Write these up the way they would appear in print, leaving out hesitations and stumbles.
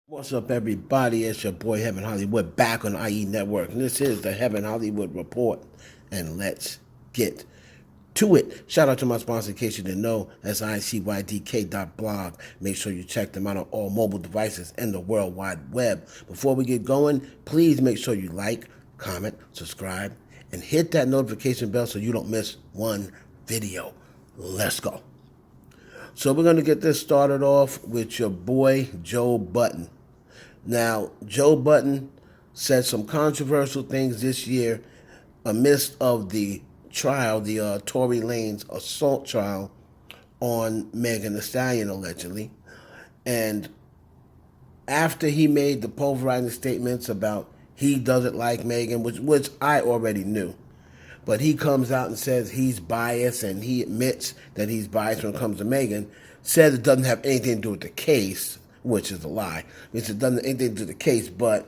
What's up, everybody? It's your boy Heaven Hollywood back on IE Network, and this is the Heaven Hollywood Report. And let's get to it. Shout out to my sponsor, in case you didn't know, that's icydk.blog. Make sure you check them out on all mobile devices and the World Wide Web. Before we get going, please make sure you like, comment, subscribe, and hit that notification bell so you don't miss one video. Let's go. So we're going to get this started off with your boy, Joe Budden. Now, Joe Budden said some controversial things this year amidst of the trial, the Tory Lanez assault trial on Megan Thee Stallion, allegedly. And after he made the pulverizing statements about he doesn't like Megan, which I already knew, but he comes out and says he's biased, and he admits that he's biased when it comes to Megan, says it doesn't have anything to do with the case, which is a lie. It doesn't have anything to do with the case, but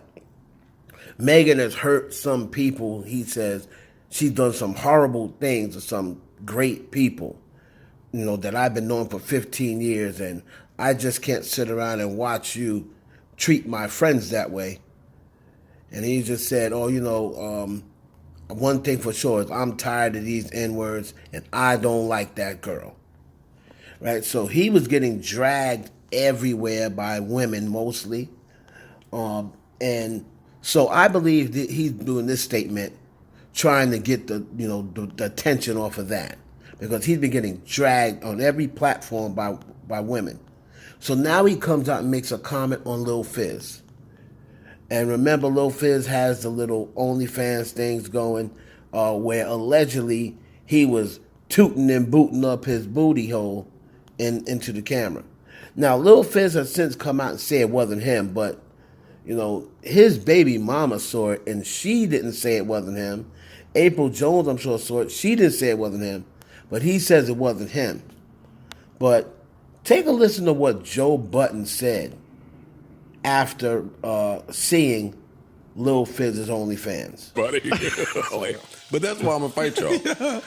Megan has hurt some people. He says she's done some horrible things to some great people, that I've been knowing for 15 years, and I just can't sit around and watch you treat my friends that way. And he just said, one thing for sure is I'm tired of these N-words, and I don't like that girl. Right? So he was getting dragged everywhere by women mostly. And so I believe that he's doing this statement trying to get the attention off of that, because he's been getting dragged on every platform by women. So now he comes out and makes a comment on Lil Fizz. And remember, Lil Fizz has the little OnlyFans things going, where allegedly he was tooting and booting up his booty hole into the camera. Now, Lil Fizz has since come out and said it wasn't him, but, his baby mama saw it, and she didn't say it wasn't him. April Jones, I'm sure, saw it. She didn't say it wasn't him, but he says it wasn't him. But take a listen to what Joe Budden said after seeing Lil Fizz's OnlyFans. Buddy. But that's why I'm going to fight y'all.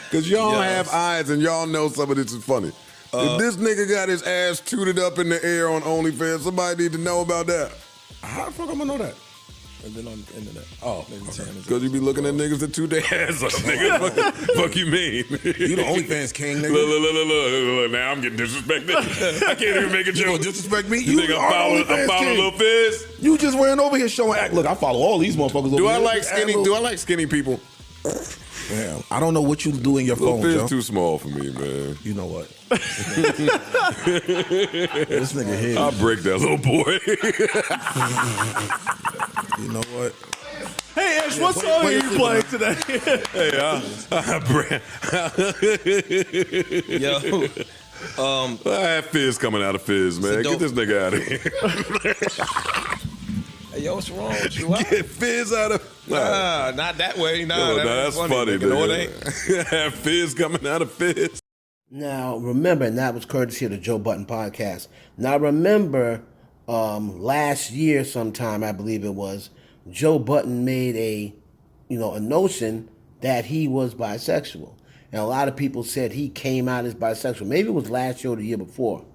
Because y'all have eyes and y'all know some of this is funny. If this nigga got his ass tooted up in the air on OnlyFans, somebody need to know about that. How the fuck I'm going to know that? And then on the internet. Oh, because you be looking at niggas that toot their ass up, nigga. fuck you mean? You the OnlyFans king, nigga. Look, now I'm getting disrespected. I can't even make a joke. You gonna disrespect me? You think I'm following Lil Fizz? You just ran over here showing act. Look, I follow all these motherfuckers. Do I like skinny people? Damn, I don't know what you do in your phone, Lil Fizz Joe. too small for me, man. You know what? This nigga here. I'll break that little boy. You know what? Hey, Ash, what song are you playing today? Hey, Yo. I have Fizz coming out of Fizz, man. Get this nigga out of here. Hey, yo, what's wrong with you? Get Fizz out of... Nah, not that way. Nah, that's funny, nigga. No, it nigga. ain't. Have Fizz coming out of Fizz. Now, remember, and that was courtesy of the Joe Budden podcast. Now, remember, last year sometime, I believe it was, Joe Budden made a notion that he was bisexual. And a lot of people said he came out as bisexual. Maybe it was last year or the year before.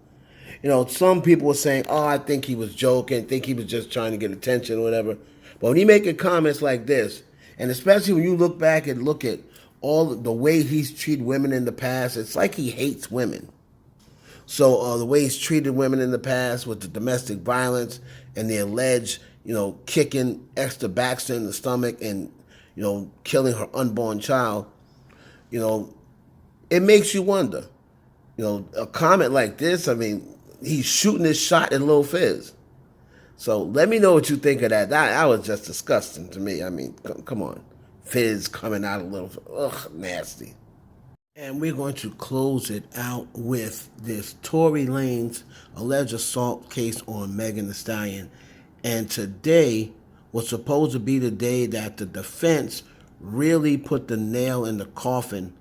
Some people were saying, I think he was joking, think he was just trying to get attention or whatever. But when he making comments like this, and especially when you look back and look at all the way he's treated women in the past, it's like he hates women. So the way he's treated women in the past with the domestic violence and the alleged, kicking Esther Baxter in the stomach and, killing her unborn child, it makes you wonder. A comment like this, I mean, he's shooting his shot at Lil Fizz. So let me know what you think of that. That was just disgusting to me. I mean, come on. Fizz coming out a little, nasty. And we're going to close it out with this Tory Lanez alleged assault case on Megan Thee Stallion. And today was supposed to be the day that the defense really put the nail in the coffin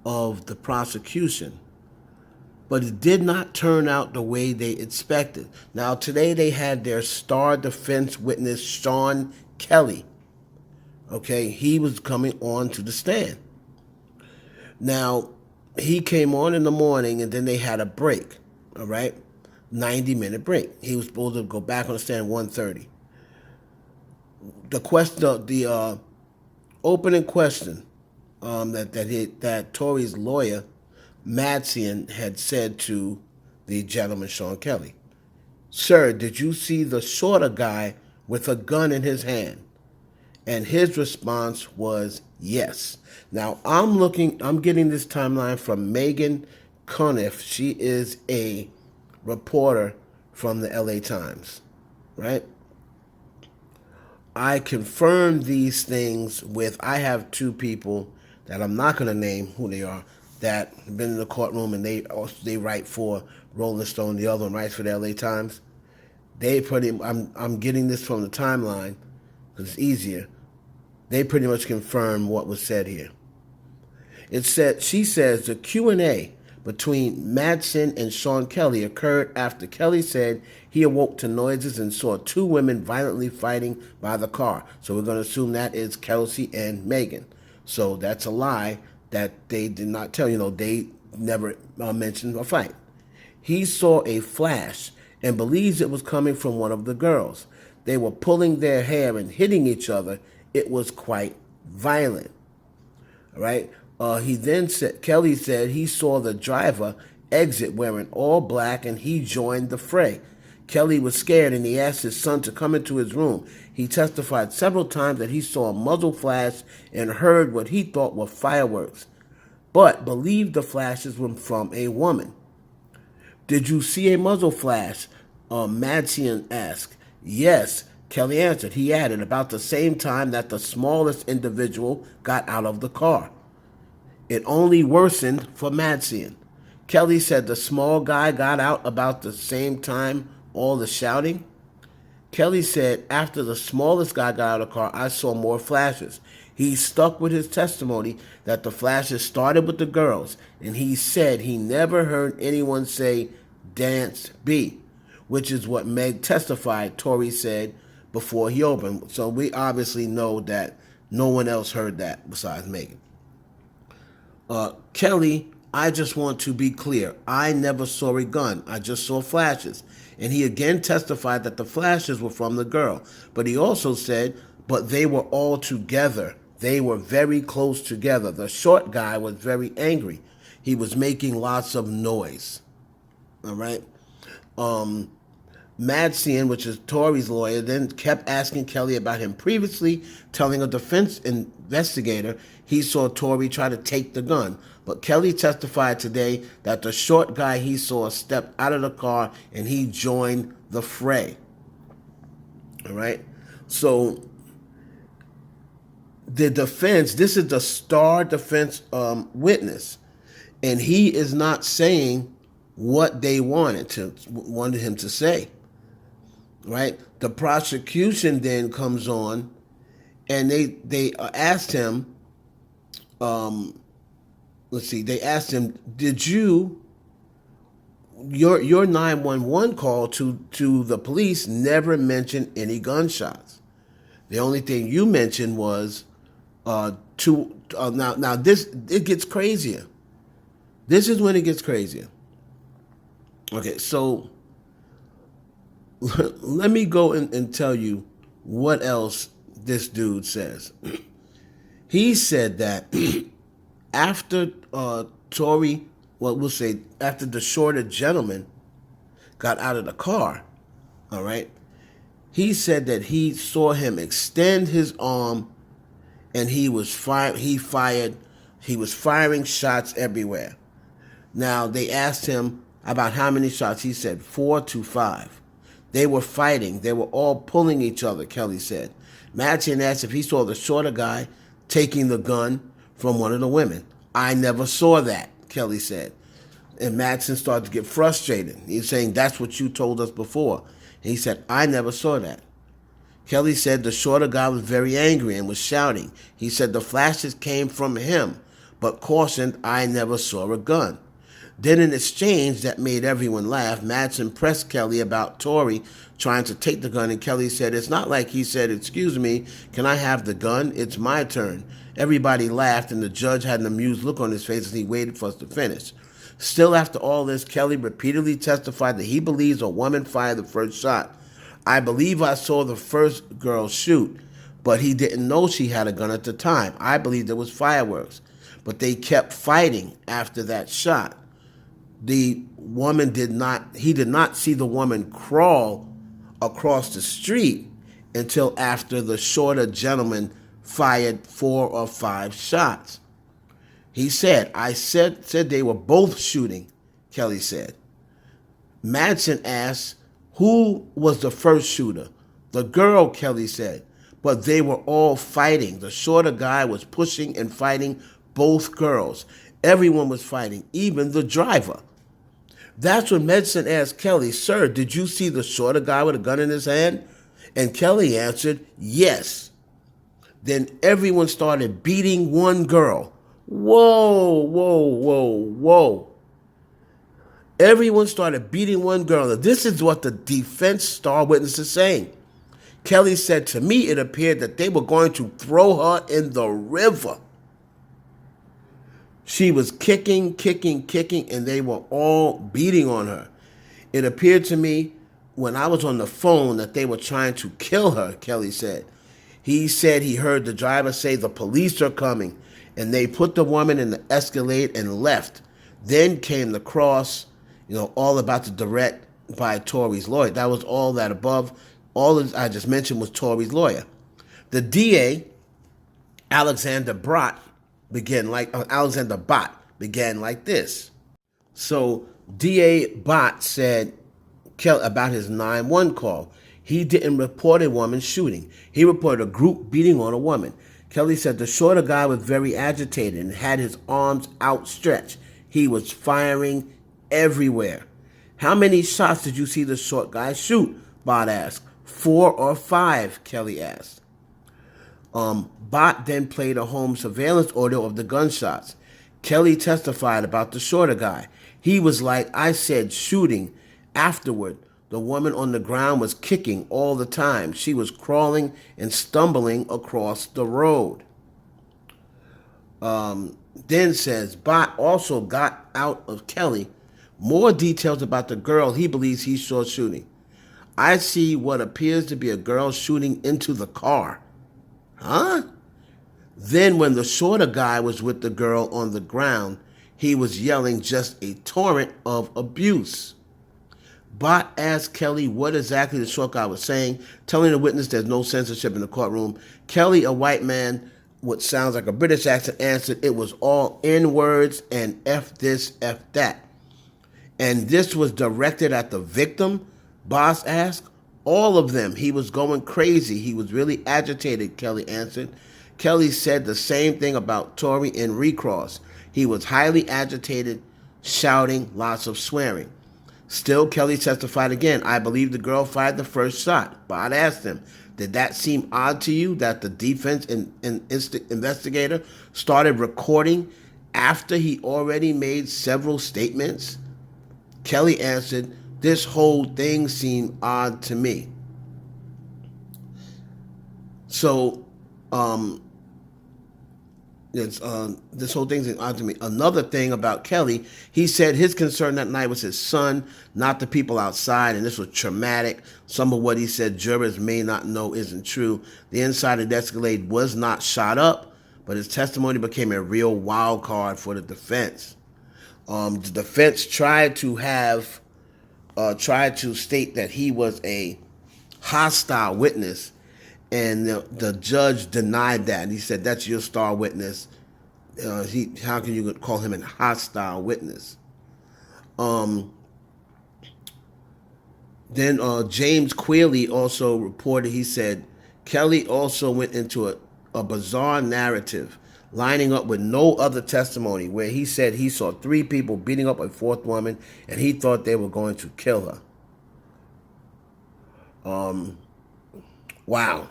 of the prosecution. But it did not turn out the way they expected. Now, today they had their star defense witness, Sean Kelly. Okay, he was coming on to the stand. Now, he came on in the morning, and then they had a break, all right? 90-minute break. He was supposed to go back on the stand 1:30. The opening question that Tory's lawyer Madsen had said to the gentleman Sean Kelly, "Sir, did you see the shorter guy with a gun in his hand?" And his response was yes. Now I'm getting this timeline from Megan Cuniff. She is a reporter from the LA Times, right? I confirmed these things I have two people that I'm not going to name who they are that have been in the courtroom, and they write for Rolling Stone. The other one writes for the LA Times. I'm getting this from the timeline because it's easier. They pretty much confirm what was said here. She says the Q&A between Madsen and Sean Kelly occurred after Kelly said he awoke to noises and saw two women violently fighting by the car. So we're going to assume that is Kelsey and Megan. So that's a lie that they did not tell. They never mentioned a fight. He saw a flash and believes it was coming from one of the girls. They were pulling their hair and hitting each other. It was quite violent. All right. Kelly said he saw the driver exit wearing all black and he joined the fray. Kelly was scared and he asked his son to come into his room. He testified several times that he saw a muzzle flash and heard what he thought were fireworks, but believed the flashes were from a woman. "Did you see a muzzle flash?" Madsen asked. "Yes," Kelly answered. He added, "about the same time that the smallest individual got out of the car." It only worsened for Madsen. Kelly said the small guy got out about the same time all the shouting. Kelly said, "After the smallest guy got out of the car, I saw more flashes." He stuck with his testimony that the flashes started with the girls, and he said he never heard anyone say, "Dance B," which is what Meg testified Tory said before he opened. So we obviously know that no one else heard that besides Megan. Kelly, "I just want to be clear. I never saw a gun. I just saw flashes." And he again testified that the flashes were from the girl. But he also said, but they were all together. They were very close together. The short guy was very angry. He was making lots of noise. All right. Madsen, which is Tory's lawyer, then kept asking Kelly about him previously telling a defense investigator he saw Tory try to take the gun. But Kelly testified today that the short guy he saw stepped out of the car and he joined the fray. All right? So the defense, this is the star defense witness, and he is not saying what they wanted him to say. Right? The prosecution then comes on, and they asked him. They asked him, "Did your 911 call to the police never mention any gunshots? The only thing you mentioned was now this, it gets crazier. This is when it gets crazier. Okay, so let me go and tell you what else this dude says. He said that after Tory, after the shorter gentleman got out of the car, all right, he said that he saw him extend his arm and he was firing shots everywhere. Now, they asked him about how many shots. He said 4 to 5. They were fighting. They were all pulling each other, Kelly said. Madsen asked if he saw the shorter guy taking the gun from one of the women. "I never saw that," Kelly said. And Madsen started to get frustrated. He's saying, "That's what you told us before." And he said, "I never saw that." Kelly said the shorter guy was very angry and was shouting. He said the flashes came from him, but cautioned, "I never saw a gun." Then in exchange that made everyone laugh, Madsen pressed Kelly about Tory trying to take the gun, and Kelly said, "It's not like he said, 'Excuse me, can I have the gun? It's my turn.'" Everybody laughed, and the judge had an amused look on his face as he waited for us to finish. Still, after all this, Kelly repeatedly testified that he believes a woman fired the first shot. I believe I saw the first girl shoot, but he didn't know she had a gun at the time. I believe there was fireworks, but they kept fighting after that shot. He did not see the woman crawl across the street until after the shorter gentleman fired 4 or 5 shots. He said, I said they were both shooting, Kelly said. Madsen asked, who was the first shooter? The girl, Kelly said, but they were all fighting. The shorter guy was pushing and fighting both girls. Everyone was fighting, even the driver. That's when Madsen asked Kelly, sir, did you see the shorter guy with a gun in his hand? And Kelly answered, yes. Then everyone started beating one girl. Whoa, whoa, whoa, whoa. Everyone started beating one girl. This is what the defense star witness is saying. Kelly said, to me, it appeared that they were going to throw her in the river. She was kicking, and they were all beating on her. It appeared to me when I was on the phone that they were trying to kill her, Kelly said. He said he heard the driver say the police are coming, and they put the woman in the Escalade and left. Then came the cross, all about the direct by Tory's lawyer. That was all that above. All I just mentioned was Tory's lawyer. The DA, Alexander Bott, began like this. So DA Bott said about his 911 call. He didn't report a woman shooting. He reported a group beating on a woman. Kelly said the shorter guy was very agitated and had his arms outstretched. He was firing everywhere. How many shots did you see the short guy shoot? Bott asked. 4 or 5, Kelly asked. Bott then played a home surveillance audio of the gunshots. Kelly testified about the shorter guy. He was like, I said shooting. Afterward, the woman on the ground was kicking all the time. She was crawling and stumbling across the road. Then says, Bott also got out of Kelly more details about the girl he believes he saw shooting. I see what appears to be a girl shooting into the car. Huh? Then when the shorter guy was with the girl on the ground, he was yelling just a torrent of abuse. Bott asked Kelly what exactly the short guy was saying, telling the witness there's no censorship in the courtroom. Kelly, a white man, what sounds like a British accent, answered it was all N-words and F this, F that. And this was directed at the victim? Boss asked. All of them. He was going crazy. He was really agitated, Kelly answered. Kelly said the same thing about Tory in Recross. He was highly agitated, shouting, lots of swearing. Still, Kelly testified again. I believe the girl fired the first shot. Bott asked him, did that seem odd to you that the defense investigator started recording after he already made several statements? Kelly answered, this whole thing seemed odd to me. So, this whole thing seemed odd to me. Another thing about Kelly, he said his concern that night was his son, not the people outside, and this was traumatic. Some of what he said jurors may not know isn't true. The inside of the Escalade was not shot up, but his testimony became a real wild card for the defense. The defense tried to state that he was a hostile witness, and the judge denied that. And he said, that's your star witness. How can you call him a hostile witness? Then James Quealy also reported, he said, Kelly also went into a bizarre narrative, lining up with no other testimony, where he said he saw 3 people beating up a 4th woman, and he thought they were going to kill her. Wow.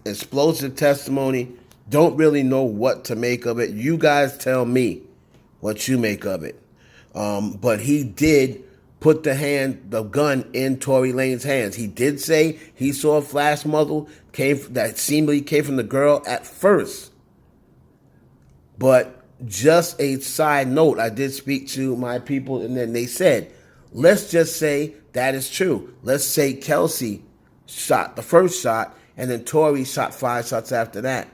Explosive testimony. Don't really know what to make of it. You guys tell me what you make of it. But he did put the gun in Tory Lane's hands. He did say he saw a flash muzzle that seemingly came from the girl at first. But just a side note, I did speak to my people, and then they said, let's just say that is true. Let's say Kelsey shot the first shot, and then Tory shot 5 shots after that.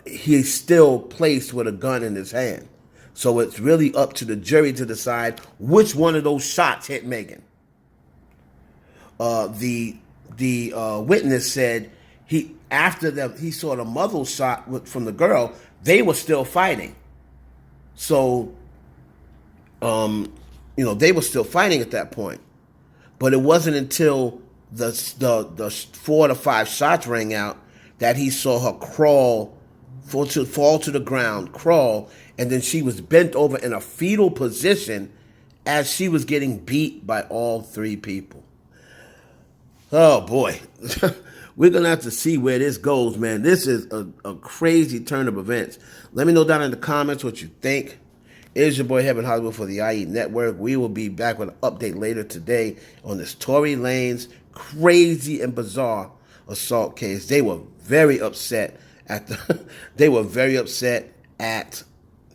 He's still placed with a gun in his hand. So it's really up to the jury to decide which one of those shots hit Megan. The witness said he saw the muzzle shot from the girl. They were still fighting. So, they were still fighting at that point. But it wasn't until the 4 to 5 shots rang out that he saw her fall to the ground, crawl, and then she was bent over in a fetal position as she was getting beat by all 3 people. Oh, boy. We're going to have to see where this goes, man. This is a crazy turn of events. Let me know down in the comments what you think. It is your boy Heaven Hollywood for the IE Network. We will be back with an update later today on this Tory Lanez crazy and bizarre assault case. They were very upset at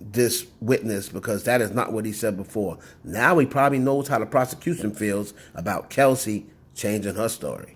this witness because that is not what he said before. Now he probably knows how the prosecution feels about Kelsey changing her story.